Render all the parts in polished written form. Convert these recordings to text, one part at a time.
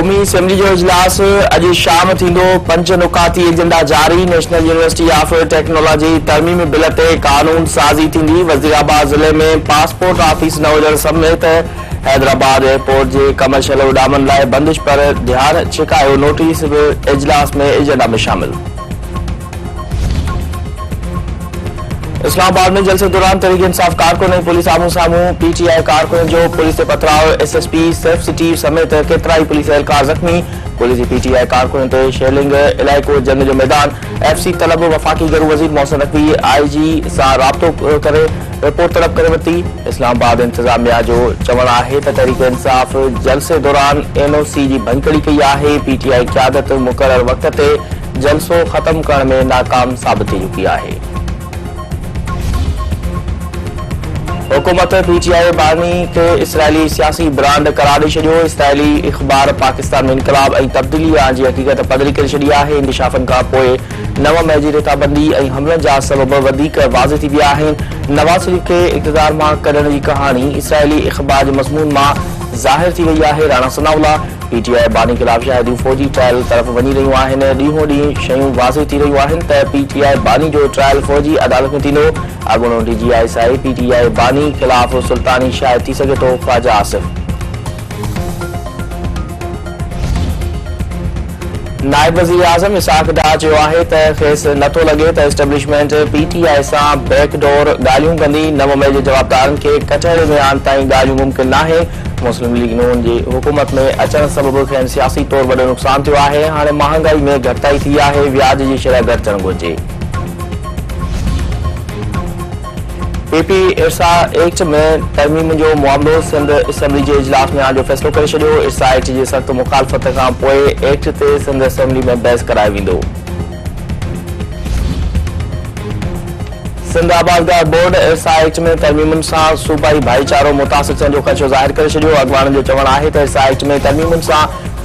क़ौमी असेंबली जो इजलास अॼु शाम थींदो। 5 नुकाती एजेंडा जारी। नेशनल यूनिवर्सिटी ऑफ टेक्नोलॉजी तरमीमी बिल ते कानून साज़ी थींदी। वज़ीराबाद ज़िले में पासपोर्ट ऑफिस न हुजण समेत हैदराबाद एयरपोर्ट जे कमर्शियल उॾामनि लाइ बंदिश पर ध्यान छिकायो। नोटिस बि इजलास में एजेंडा में शामिल। इस्लामाबाद में जलसे दौरान तहरीक इंसाफ कारकुन ऐं पुलिस आम्हूं साम्हूं। पीटीआई कारकुन जो पुलिस ते पथराव। एसएसपी सेफ सिटी समेत केतिरा ई पुलिस एहलकार ज़ख़्मी। पुलिस जी पीटीआई कारकुन ते शेलिंग। इलाइक़ो जंग जो मैदान। एफसी तलब। वफ़ाक़ी घरू वज़ीर मोहसिन नक़वी आईजी सां राब्तो करे रिपोर्ट तलब करे वरिती। इस्लामाबाद इंतज़ामिया जो चवणु आहे त तहरीक इंसाफ जलसे दौरान एनओसी जी भञकड़ी कई आहे। पीटीआई क़यादत मुक़रर वक़्त ते जलसो ख़त्म करण में नाकाम साबित थी चुकी आहे। हुकूमत पीटीआई बानी के इसराइली सियासी ब्रांड करार ॾेई छॾियो। इसराइली इख़बार पाकिस्तान में इनक़लाब ऐं तब्दीली जी हक़ीक़त पधिरी करे छॾी आहे। इंकशाफनि खां पोइ 9 मई जी रेताबंदी ऐं हमलनि जा सबब वधीक वाज़े थी विया आहिनि। नवाज़ शरीफ़ खे इक़्तिदार मां कढण जी कहानी इसराइली इख़बार जे मज़मून मां ज़ाहिर थी वई आहे। राणा सनाउल्लाह। पीटीआई बानी ख़िलाफ़ शाहिदियूं फ़ौजी ट्रायल तरफ़ वञी रहियूं आहिनि। ॾींहों ॾींहुं शयूं वाज़े थी रहियूं आहिनि त पीटीआई बानी जो ट्रायल फ़ौजी अदालत में थींदो। अॻूणो डीजीआईएसआई पीटीआई बानी ख़िलाफ़ सुल्तानी शायदि थी सघे थो। ख्वाजा आसिफ। नायब वज़ीर आज़म इसहाक़ डार चयो आहे त खेसि नथो लॻे त एस्टेब्लिशमेंट पीटीआई सां बैकडोर ॻाल्हियूं कंदी। 9 मई जे जवाबदारनि खे कचहरे में आणे ताईं ॻाल्हियूं मुमकिन नाहे। मुस्लिम लीग नून जी हुकूमत में अचण सबबि खेनि सियासी तौर वॾो नुक़सान थियो आहे। हाणे महांगाई में घटिताई थी आहे। व्याज जी शरह घटिजणु घुरिजे। पीपी इरसा एक्ट में तरमीम जो मामलो सिंध असेंबली जे इजलास में आणिजो फ़ैसिलो करे छॾियो। इरसा एक्ट जी सख़्त मुखालफ़त खां पोइ एक्ट ते सिंध असेंबली में बहस करायो वेंदो। सिंध आबादगार बोर्ड इरसा एक्ट में तरमीमुनि सां सूबाई भाईचारो मुतासिर थियण जो ख़दशो ज़ाहिर करे छॾियो। अॻवाननि जो चवणु आहे त इरसा एक्ट में तरमीमुनि सां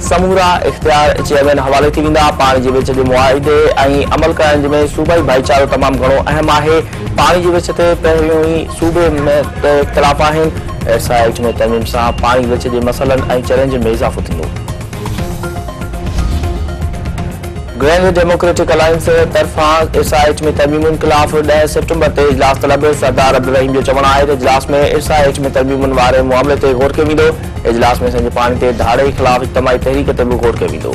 समूरा इख़्तियार चेयरमैन हवाले थी वेंदा। पाणी जे विच जे मुआहिदे ऐं अमल करण में सूबाई भाईचारो तमामु घणो अहम आहे। पाणी जे विच ते पहिरियों ई सूबे में इख़्तिलाफ़ आहिनि। इरसा एक्ट में तरमीम सां पाणी विच जे मसइलनि ऐं चैलेंजनि में इज़ाफ़ो थींदो। ग्रैंड डेमोक्रेटिक अलायंस तरफ़ां इरसा एक्ट में तरमीमुनि ख़िलाफ़ 10 सितंबर ते इजलास तलब। सरदार अब्दुल रहीम जो चवणु आहे त इजलास में इरसा एक्ट में तरमीमुनि वारे मामले ते गौर कयो वेंदो। इजलास में संजय पाणी ते धाड़े ख़िलाफ़ इज्तिमाही तहरीक ते बि गौर कयो वेंदो।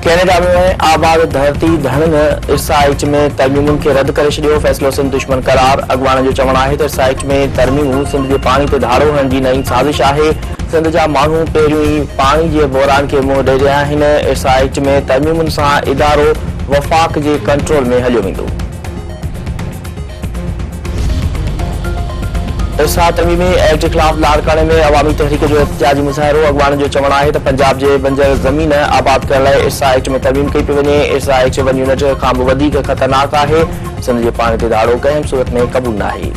कैनेडा में आबाद धरती धड़नि इरसा एक्ट में तरमीमुनि खे रद्द करे छॾियो। फ़ैसिलो सिंध दुश्मन करार। अॻवाननि जो चवणु आहे त इरसा एक्ट में तरमीमूं सिंध जे पाणी ते धाड़ो हणण जी नई साज़िश आहे। सिंध जा माण्हू पहिरियों ई पाणी जे बहिरान खे मुंहुं ॾेई रहिया आहिनि। इरसा एक्ट में तरमीमुनि सां इदारो वफ़ाक़ जे कंट्रोल में हलियो वेंदो। इरसा तरमीमी एक्ट ख़िलाफ़ लाड़काने में अवामी तहरीक जो एहतिजाजी मुज़ाहिरो। अॻवाननि जो चवणु आहे त पंजाब जे बंजर ज़मीन आबाद करण लाइ इरसा एक्ट में तरमीम कई पई वञे। इरसा एक्ट 1 यूनिट खां बि वधीक ख़तरनाक आहे। सिंध जे पाणी ते धाड़ो कंहिं बि सूरत में क़बूल नाहे।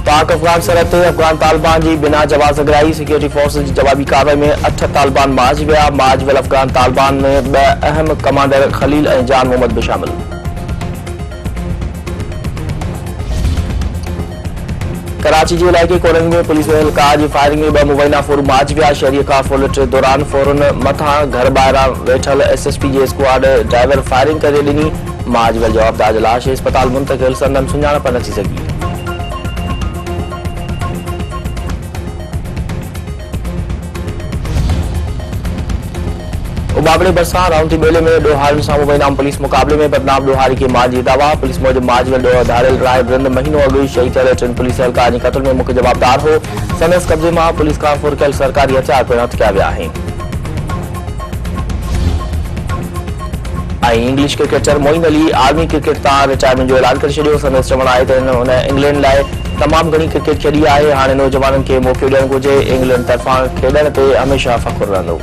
पाक अफ़गान सरहद ते अफ़गान तालिबान जी बिना जवाज़ अगराई। सिक्योरिटी फोर्स जी जवाबी कार्रवाई में 8 तालिबान मारिजी विया। मारिजी वियल अफ़गान तालिबान में 2 अहम कमांडर खलील ऐं जान मोहम्मद बि शामिल। कराची जे इलाइक़े कोरंग में पुलिस एहलकार जी फायरिंग में 2 मुबैना फौरू मारिजी विया। शहरीअ खां फुलट दौरान फौरन मथां घर ॿाहिरां वेठल एसएसपी जी स्क्वाड ड्राइवर फायरिंग करे ॾिनी। मारिजी वियल जवाबदार जी लाश अस्पताल मुंतक़िल। संदन सुञाणप न थी सघी। उबाबड़े भरिसां राउंटी बेले में ॾोहारियुनि सां मुबैना पुलिस मुक़ाबले में बदनाम ॾोहारी खे मार जी दावा। पुलिस मूजिबि मारिजी वियल धारियल राय बृंद महीनो अॻु शहीद थियल 3 पुलिस एहलकार जे क़त्ल में मुख्य जवाबदार हो। संदसि कब्ज़े मां पुलिस खां फुरकियल सरकारी हथियार पिणु हथ कया विया आहिनि। ऐं इंग्लिश क्रिकेटर मोइन अली आर्मी क्रिकेट तां रिटायरमेंट जो ऐलान करे छॾियो। संदसि चवणु आहे त हुन इंग्लैंड लाइ तमामु घणी क्रिकेट खेॾी आहे। हाणे नौजवाननि खे मौक़ो ॾियणु घुरिजे। इंग्लैंड तरफ़ां खेॾण ते हमेशह फ़ख़ुरु रहंदो।